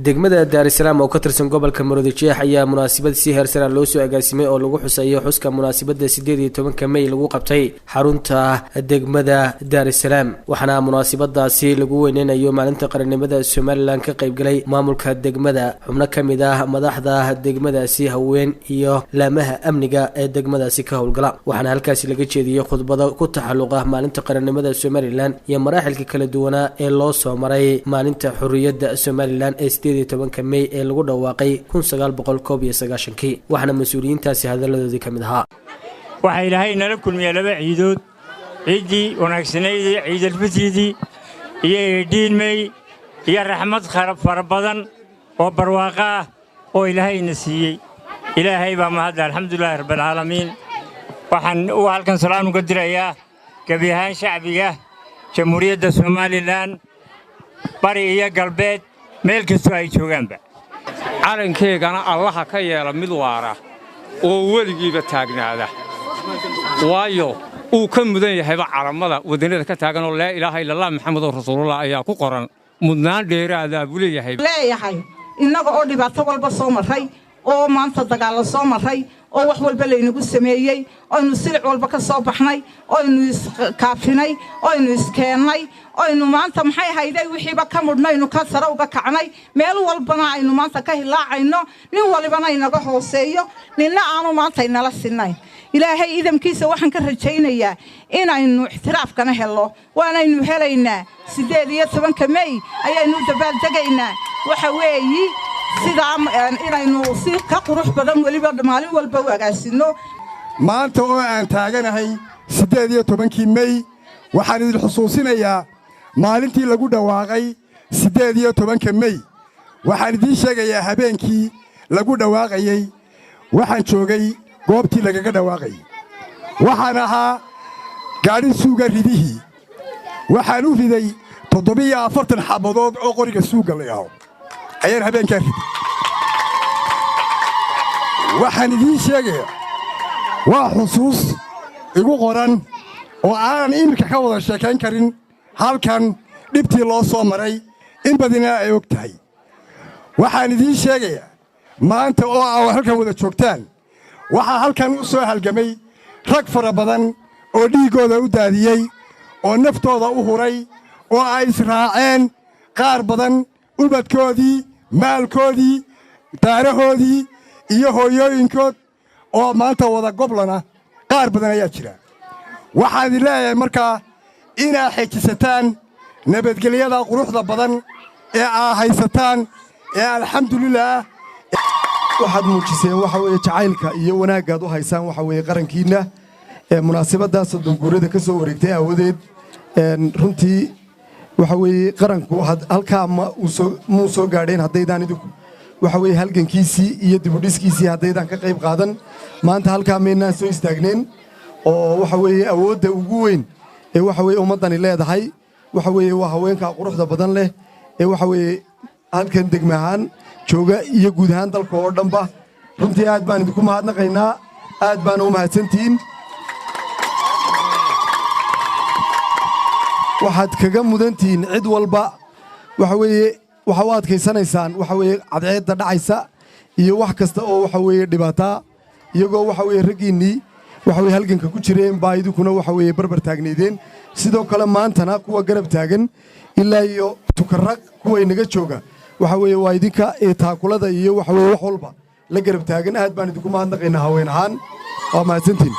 degmada Daarisalaam oo ka tirsan gobolka Maroodijeex ayaa munaasabad si heersaran loo soo agaasimay oo lagu xusayo xuska munaasabada 18 May lagu qabtay xarunta degmada Daarisalaam waxaana munaasabadaasi lagu weyneenayo maalinta qarannimada Soomaaliland ka qayb galay maamulka degmada xubno kamid ah madaxda degmadaasi haween iyo laamaha amniga ee degmadaasi ka howlgala waxaana halkaas laga jeediyay khudbado ku taxalluqa maalinta qarannimada Soomaaliland iyo maraaxilka kala duwan ee loo soo maray maalinta xurriyadda Soomaaliland ee 18 May ee lagu dhawaaqay 1991 waxaana mas'uuliyiintaasi hadaladoodii kamid ahaa waxa ilaahay nala kulmiyay laba ciidood ciidii wanaagsaneyd ciidul fitri iyo Eid May iyo raxmad farabadan oo barwaaqo ah oo ilaahay na siiyay ilaahay baa mahad alxamdulillaah rabbil caalamiin waxaan halkan salaam uga dirayaa gabiyahan shacbiga jamhuuriyadda Soomaaliland bari iyo galbeed meel kasta ay joogaanba calankeegana allaha ka yeela mid waara oo weligiiba taagnaada waayo uu ka mudan yahay calamada wadanada ka taagan oo laa ilaaha illa allah maxamedur rasuulullah ayaa ku qoran mudnaan dheeraada buu leeyahay inaga oo dhibaato walba soo maray oo maanta dagaal soo maray oo wax walba laynagu sameeyay oo inu silic walba ka soo baxnay oo inu iskaafinay oo inu iskeenay oo inu maanta maxay hayday wixiiba ka mudnaynu ka sare uga kacnay meel walbana aynu maanta ka hilaacayno nin walibana inaga hooseeyo ninna aanu maanta inala sinnayn ilaahay idamkiisa waxaan ka rajaynayaa inaynu ixtiraafkana helo waanaynu helaynaa 18 May ayaynu dabaal degaynaa waxa weeyi sida inaynu si ka qurux badan waliba maalin walba u agaasino maanta oo aan taaganahay 18 May waxaan idin xusuusinayaa maalintii lagu dhawaaqay 18 May waxaan idin sheegayaa habeenkii lagu dhawaaqayay waxaan joogay goobtii lagaga dhawaaqay waxaan ahaa gaari suuga ridihii waxaan u riday 740 xabadood oo qoriga suuga la yahay ayaan habeenka riday waxaan idin sheegayaa waa xusuus igu qoran oo aanan imika ka wada sheekayn karin halkan dhibtii loo soo maray in badina ay og tahay waxaan idin sheegayaa maanta oo aad halkan wada joogtaan waxaa halkan u soo halgamay rag fara badan oo dhiigooda u daadiyey oo naftooda u huray oo ay israaceen qaar badan ubadkoodii maalkoodii daarahoodii iyo hooyooyinkood oo maanta wada goblana qaar badan ayaa jira waxaan idin leeyahay markaa inaa xejisataan nabadgelyada quruxda badan ee aa haysataan ee alxamdulillaah waxaad muujiseen waxa weeye jacaylka iyo wanaaggaad u haysaan waxa weeye qarankiinna ee munaasabadaas dunguurada ka soo wareegtay aawadeed runtii waxa weeye qaranku halkaa muu soo gaadheen haddaydaan idinku waxa weeye halgankiisii iyo dibudhiskiisii haddaydaan ka qayb qaadan maanta halkaa maynaan soo istaagneen oo waxa weeye awoodda ugu weyn ee waxa weeye ummaddani leedahay waxa weeye waa haweenka quruxda badan leh ee waxa weeye halkan degma ahaan jooga iyo guud ahaan dalka oo dhanba runtii aad baan idinku mahadnaqaynaa aad baana u mahadsantihiin waxaad kaga mudantihiin cid walba waxa weeye waxa u adkaysanaysaan waxa weeye cadceedda dhacaysa iyo wax kasta oo waxa weeye dhibaataa iyagoo waxa weeye raggiinnii waxa weeye halganka ku jireen baa idinkuna waxa weeye barbar taagnaydeen sidoo kale maantana kuwa garab taagan ilaa iyo tukarraq kuwa inaga jooga waxa weeye waa idinka taakulada iyo waxa weeye wax walba la garab taagan aad baan idinku mahadnaqaynaa haween ahaan waa mahadsantiin